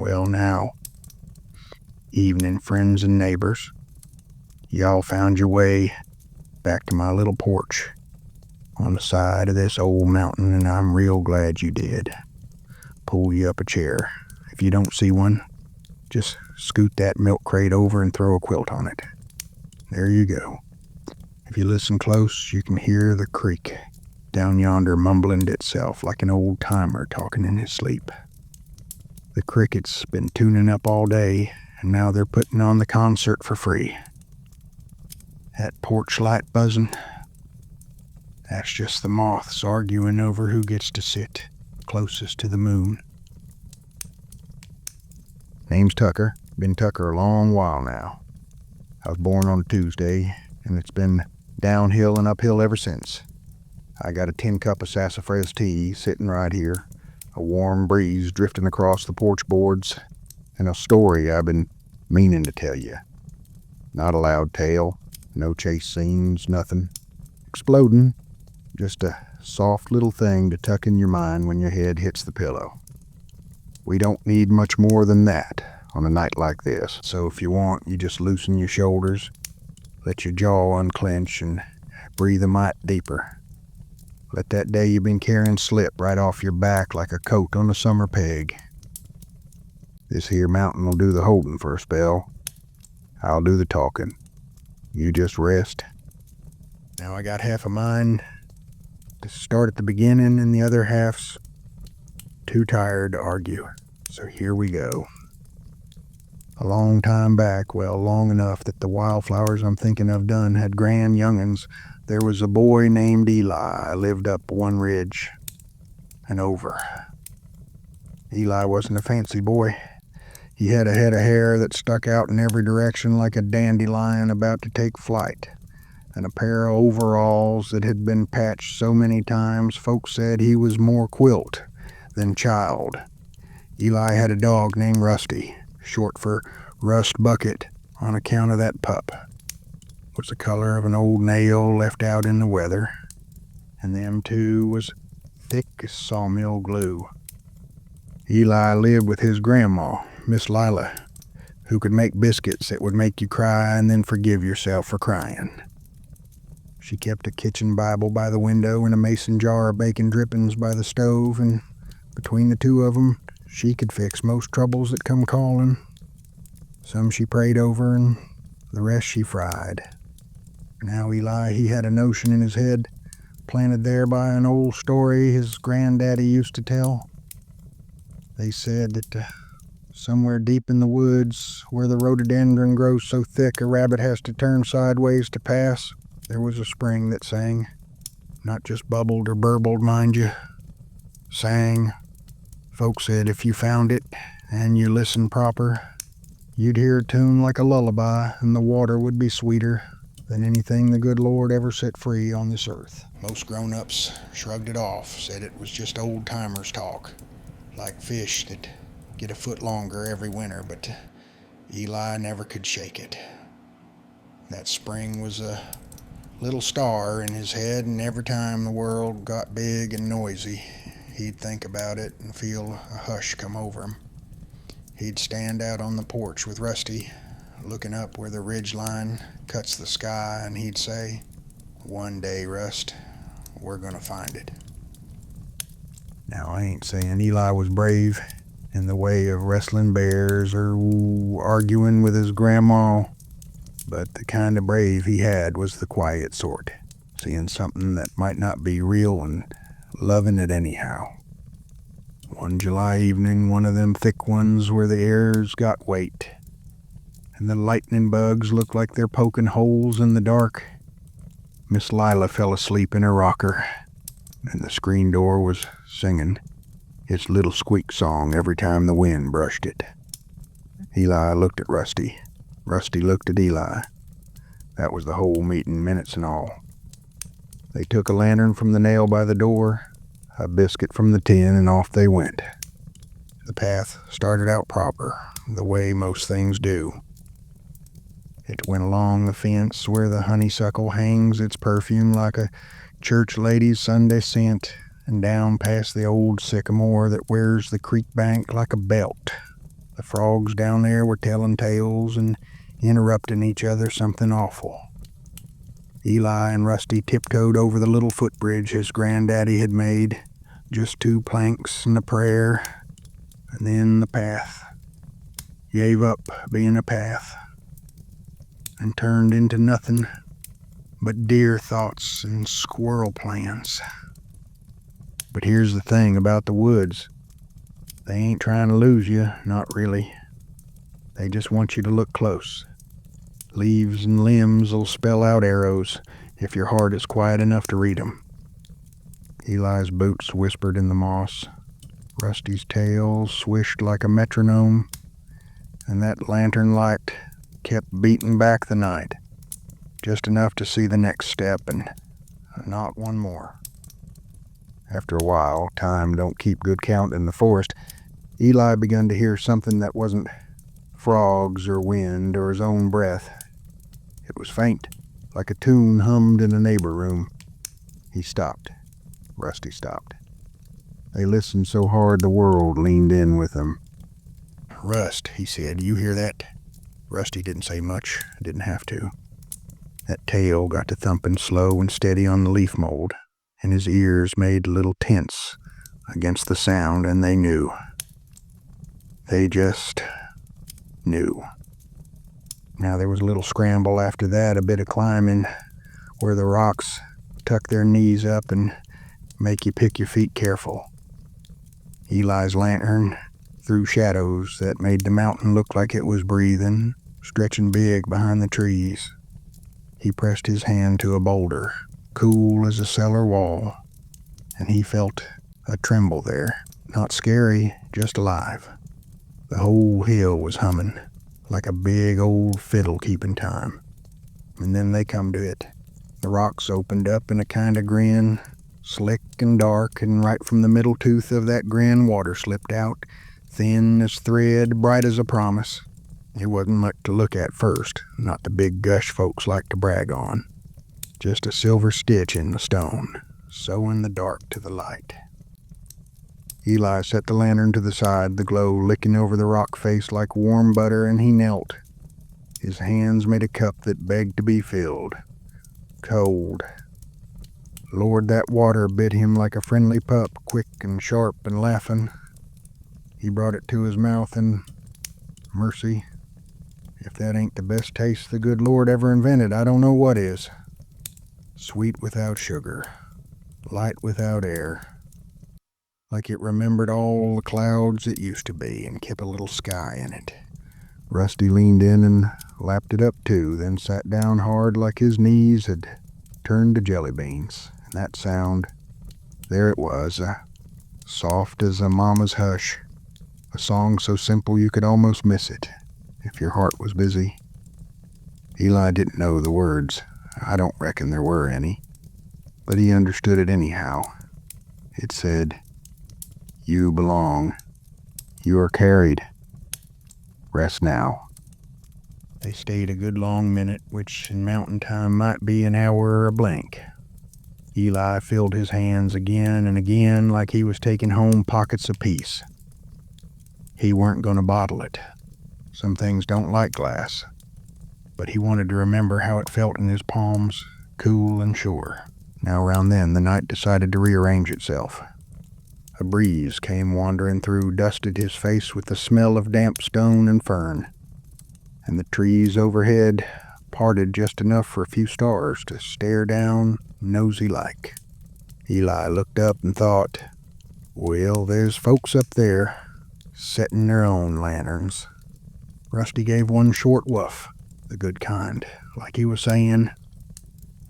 Well now, evening friends and neighbors, y'all found your way back to my little porch on the side of this old mountain, and I'm real glad you did. Pull you up a chair. If you don't see one, just scoot that milk crate over and throw a quilt on it. There you go. If you listen close, you can hear the creek down yonder mumbling to itself like an old timer talking in his sleep. The crickets been tuning up all day, and now they're putting on the concert for free. That porch light buzzing, that's just the moths arguing over who gets to sit closest to the moon. Name's Tucker. Been Tucker a long while now. I was born on a Tuesday, and it's been downhill and uphill ever since. I got a tin cup of sassafras tea sitting right here, a warm breeze drifting across the porch boards, and a story I've been meaning to tell you. Not a loud tale, no chase scenes, nothing exploding, just a soft little thing to tuck in your mind when your head hits the pillow. We don't need much more than that on a night like this, so if you want, you just loosen your shoulders, let your jaw unclench, and breathe a mite deeper. Let that day you've been carrying slip right off your back like a coat on a summer peg. This here mountain will do the holding for a spell. I'll do the talking. You just rest. Now I got half a mind to start at the beginning, and the other half's too tired to argue. So here we go. A long time back, well, long enough that the wildflowers I'm thinking of done had grand young'uns, there was a boy named Eli lived up one ridge and over. Eli wasn't a fancy boy. He had a head of hair that stuck out in every direction like a dandelion about to take flight, and a pair of overalls that had been patched so many times folks said he was more quilt than child. Eli had a dog named Rusty, short for Rust Bucket on account of that pup. Was the color of an old nail left out in the weather, and them two was thick as sawmill glue. Eli lived with his grandma, Miss Lila, who could make biscuits that would make you cry and then forgive yourself for crying. She kept a kitchen Bible by the window and a mason jar of bacon drippings by the stove, and between the two of them, she could fix most troubles that come calling. Some she prayed over, and the rest she fried. Now Eli, he had a notion in his head, planted there by an old story his granddaddy used to tell. They said that somewhere deep in the woods, where the rhododendron grows so thick a rabbit has to turn sideways to pass, there was a spring that sang. Not just bubbled or burbled, mind you. Sang. Folks said if you found it and you listened proper, you'd hear a tune like a lullaby, and the water would be sweeter than anything the good Lord ever set free on this earth. Most grown-ups shrugged it off, said it was just old-timers talk, like fish that get a foot longer every winter, but Eli never could shake it. That spring was a little star in his head, and every time the world got big and noisy, he'd think about it and feel a hush come over him. He'd stand out on the porch with Rusty, looking up where the ridge line cuts the sky, and he'd say, "One day, Rust, we're gonna find it." Now, I ain't saying Eli was brave in the way of wrestling bears or arguing with his grandma, but the kind of brave he had was the quiet sort, seeing something that might not be real and loving it anyhow. One July evening, one of them thick ones where the air's got weight, and the lightning bugs look like they're poking holes in the dark, Miss Lila fell asleep in her rocker, and the screen door was singing its little squeak song every time the wind brushed it. Eli looked at Rusty. Rusty looked at Eli. That was the whole meeting, minutes and all. They took a lantern from the nail by the door, a biscuit from the tin, and off they went. The path started out proper, the way most things do. It went along the fence where the honeysuckle hangs its perfume like a church lady's Sunday scent, and down past the old sycamore that wears the creek bank like a belt. The frogs down there were telling tales and interrupting each other something awful. Eli and Rusty tiptoed over the little footbridge his granddaddy had made, just 2 planks and a prayer, and then the path gave up being a path and turned into nothing but deer thoughts and squirrel plans. But here's the thing about the woods. They ain't trying to lose you, not really. They just want you to look close. Leaves and limbs will spell out arrows if your heart is quiet enough to read 'em. Eli's boots whispered in the moss. Rusty's tail swished like a metronome, and that lantern light kept beating back the night, just enough to see the next step and not one more. After a while, time don't keep good count in the forest, Eli begun to hear something that wasn't frogs or wind or his own breath. It was faint, like a tune hummed in a neighbor room. He stopped. Rusty stopped. They listened so hard the world leaned in with them. "Rust," he said, "you hear that?" Rusty didn't say much, didn't have to. That tail got to thumping slow and steady on the leaf mold, and his ears made a little tense against the sound, and they knew. They just knew. Now there was a little scramble after that, a bit of climbing, where the rocks tuck their knees up and make you pick your feet careful. Eli's lantern threw shadows that made the mountain look like it was breathing, stretching big behind the trees. He pressed his hand to a boulder, cool as a cellar wall, and he felt a tremble there. Not scary, just alive. The whole hill was humming, like a big old fiddle keeping time. And then they come to it. The rocks opened up in a kind of grin, slick and dark, and right from the middle tooth of that grin water slipped out, thin as thread, bright as a promise. It wasn't much to look at first, not the big gush folks like to brag on. Just a silver stitch in the stone, so in the dark to the light. Eli set the lantern to the side, the glow licking over the rock face like warm butter, and he knelt. His hands made a cup that begged to be filled. Cold. Lord, that water bit him like a friendly pup, quick and sharp and laughing. He brought it to his mouth, and mercy, if that ain't the best taste the good Lord ever invented, I don't know what is. Sweet without sugar, light without air, like it remembered all the clouds it used to be and kept a little sky in it. Rusty leaned in and lapped it up too, then sat down hard like his knees had turned to jelly beans. And that sound, there it was, soft as a mama's hush, a song so simple you could almost miss it if your heart was busy. Eli didn't know the words. I don't reckon there were any, but he understood it anyhow. It said, "You belong. You are carried. Rest now." They stayed a good long minute, which in mountain time might be an hour or a blink. Eli filled his hands again and again like he was taking home pockets of peace. He weren't going to bottle it. Some things don't like glass. But he wanted to remember how it felt in his palms, cool and sure. Now around then, the night decided to rearrange itself. A breeze came wandering through, dusted his face with the smell of damp stone and fern, and the trees overhead parted just enough for a few stars to stare down, nosy-like. Eli looked up and thought, well, there's folks up there, setting their own lanterns. Rusty gave one short woof, the good kind, like he was saying,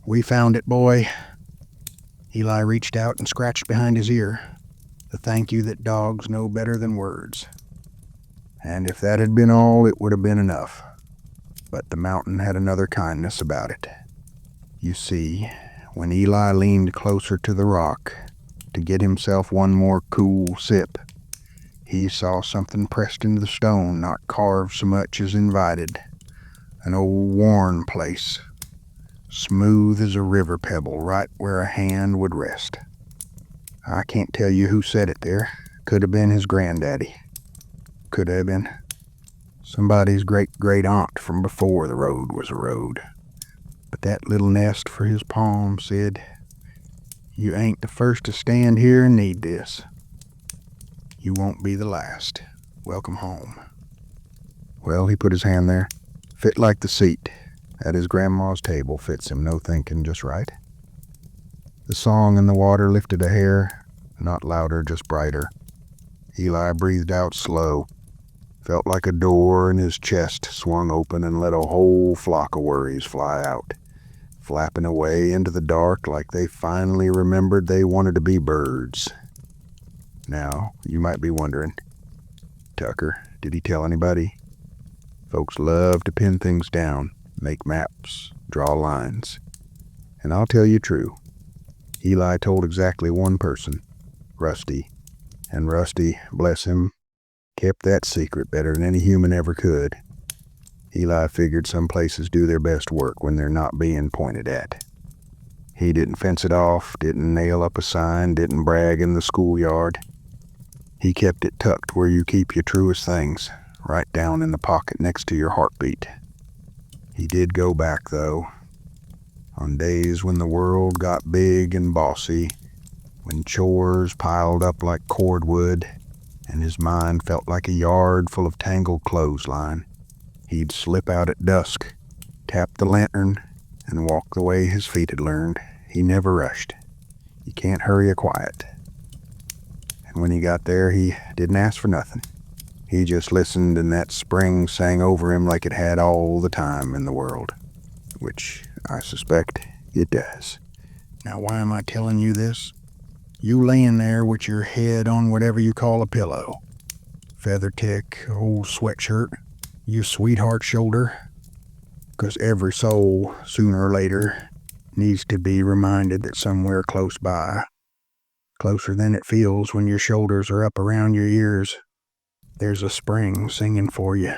"We found it, boy." Eli reached out and scratched behind his ear, the thank you that dogs know better than words. And if that had been all, it would have been enough. But the mountain had another kindness about it. You see, when Eli leaned closer to the rock to get himself one more cool sip, he saw something pressed into the stone, not carved so much as invited. An old worn place, smooth as a river pebble, right where a hand would rest. I can't tell you who said it there. Could have been his granddaddy. Could have been. Somebody's great-great-aunt from before the road was a road. But that little nest for his palm said, "You ain't the first to stand here and need this. You won't be the last. Welcome home." Well, he put his hand there. Fit like the seat at his grandma's table fits him, no thinking, just right. The song in the water lifted a hair, not louder, just brighter. Eli breathed out slow. Felt like a door in his chest swung open and let a whole flock of worries fly out, flapping away into the dark like they finally remembered they wanted to be birds. Now, you might be wondering, Tucker, did he tell anybody? Folks love to pin things down, make maps, draw lines. And I'll tell you true. Eli told exactly one person, Rusty. And Rusty, bless him, kept that secret better than any human ever could. Eli figured some places do their best work when they're not being pointed at. He didn't fence it off, didn't nail up a sign, didn't brag in the schoolyard. He kept it tucked where you keep your truest things, right down in the pocket next to your heartbeat. He did go back, though. On days when the world got big and bossy, when chores piled up like cordwood, and his mind felt like a yard full of tangled clothesline, he'd slip out at dusk, tap the lantern, and walk the way his feet had learned. He never rushed. You can't hurry a quiet. And when he got there, he didn't ask for nothing. He just listened, and that spring sang over him like it had all the time in the world, which I suspect it does. Now, why am I telling you this? You laying there with your head on whatever you call a pillow, feather tick, old sweatshirt, your sweetheart's shoulder, 'cause every soul, sooner or later, needs to be reminded that somewhere close by, closer than it feels when your shoulders are up around your ears, there's a spring singing for you.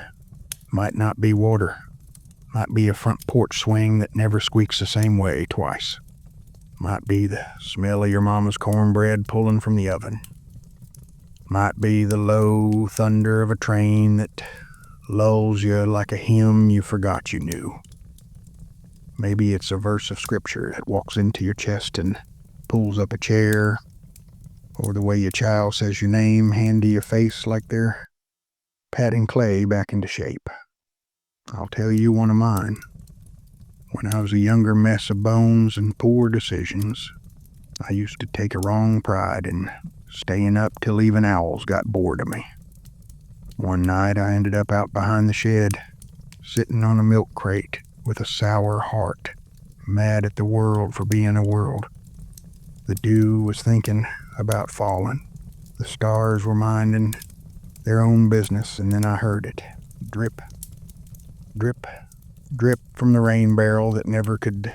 Might not be water, might be a front porch swing that never squeaks the same way twice. Might be the smell of your mama's cornbread pulling from the oven. Might be the low thunder of a train that lulls you like a hymn you forgot you knew. Maybe it's a verse of scripture that walks into your chest and pulls up a chair, or the way your child says your name hand to your face like they're patting clay back into shape. I'll tell you one of mine. When I was a younger mess of bones and poor decisions, I used to take a wrong pride in staying up till even owls got bored of me. One night I ended up out behind the shed, sitting on a milk crate with a sour heart, mad at the world for being a world. The dew was thinking about falling. The stars were minding their own business, and then I heard it. Drip, drip, drip from the rain barrel that never could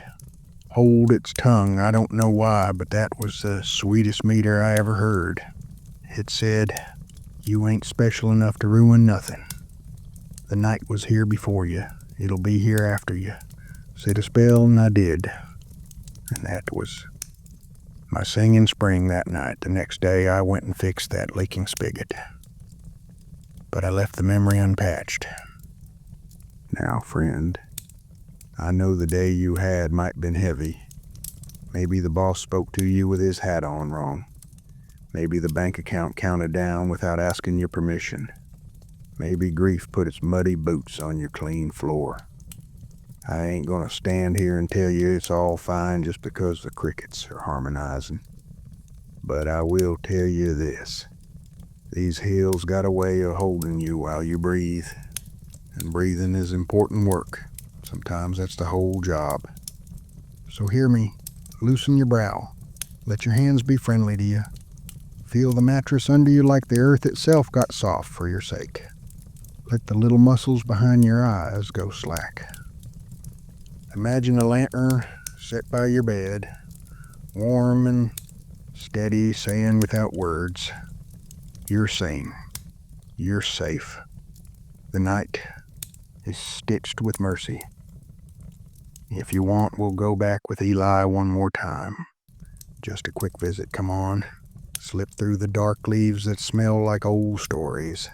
hold its tongue. I don't know why, but that was the sweetest meter I ever heard. It said, "You ain't special enough to ruin nothing. The night was here before you. It'll be here after you. Said a spell, and I did." And that was my singing spring that night. The next day I went and fixed that leaking spigot. But I left the memory unpatched. Now, friend, I know the day you had might been heavy. Maybe the boss spoke to you with his hat on wrong. Maybe the bank account counted down without asking your permission. Maybe grief put its muddy boots on your clean floor. I ain't gonna stand here and tell you it's all fine just because the crickets are harmonizing. But I will tell you this. These hills got a way of holding you while you breathe. And breathing is important work. Sometimes that's the whole job. So hear me. Loosen your brow. Let your hands be friendly to you. Feel the mattress under you like the earth itself got soft for your sake. Let the little muscles behind your eyes go slack. Imagine a lantern set by your bed, warm and steady, saying without words, "You're sane. You're safe. The night is stitched with mercy. If you want, we'll go back with Eli one more time. Just a quick visit, come on. Slip through the dark leaves that smell like old stories.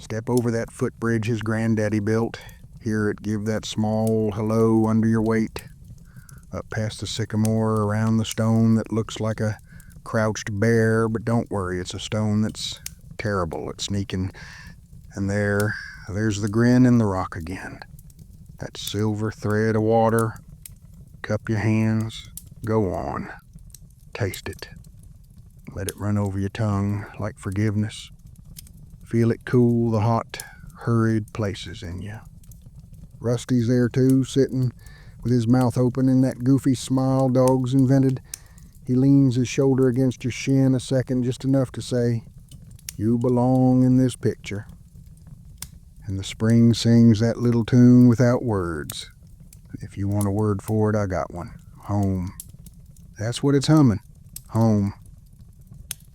Step over that footbridge his granddaddy built. Hear it give that small hello under your weight. Up past the sycamore, around the stone that looks like a crouched bear, but don't worry, it's a stone that's terrible at sneaking. And there's the grin in the rock again. That silver thread of water. Cup your hands. Go on. Taste it. Let it run over your tongue like forgiveness. Feel it cool the hot, hurried places in you. Rusty's there too, sitting with his mouth open in that goofy smile dogs invented. He leans his shoulder against your shin a second, just enough to say, "You belong in this picture." And the spring sings that little tune without words. If you want a word for it, I got one. Home. That's what it's humming. Home.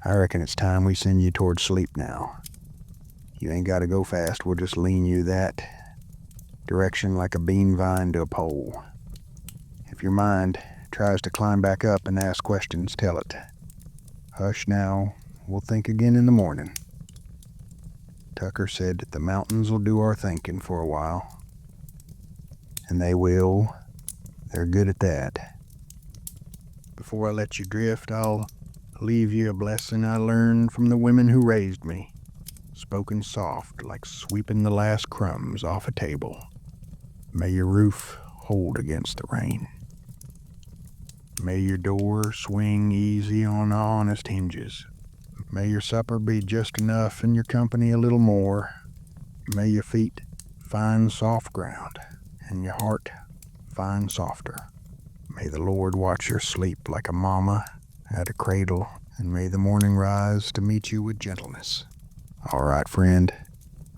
I reckon it's time we send you towards sleep now. You ain't got to go fast. We'll just lean you that direction like a bean vine to a pole. If your mind tries to climb back up and ask questions, tell it. Hush now. We'll think again in the morning. Tucker said that the mountains will do our thinking for a while. And they will. They're good at that. Before I let you drift, I'll leave you a blessing I learned from the women who raised me, spoken soft like sweeping the last crumbs off a table. May your roof hold against the rain. May your door swing easy on honest hinges. May your supper be just enough and your company a little more. May your feet find soft ground and your heart find softer. May the Lord watch your sleep like a mama at a cradle, and may the morning rise to meet you with gentleness. All right, friend,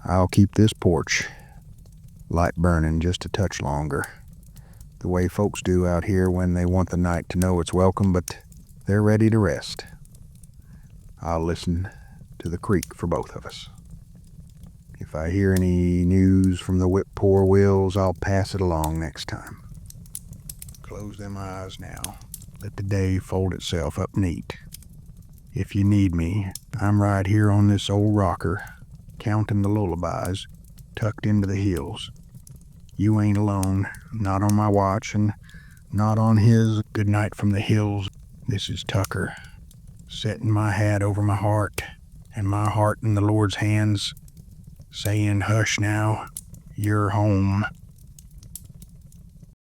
I'll keep this porch light burning just a touch longer, the way folks do out here when they want the night to know it's welcome, but they're ready to rest. I'll listen to the creek for both of us. If I hear any news from the whip-poor wills, I'll pass it along next time. Close them eyes now. Let the day fold itself up neat. If you need me, I'm right here on this old rocker, counting the lullabies, tucked into the hills. You ain't alone, not on my watch and not on his. Good night from the hills. This is Tucker, setting my hat over my heart and my heart in the Lord's hands, saying, hush now, you're home.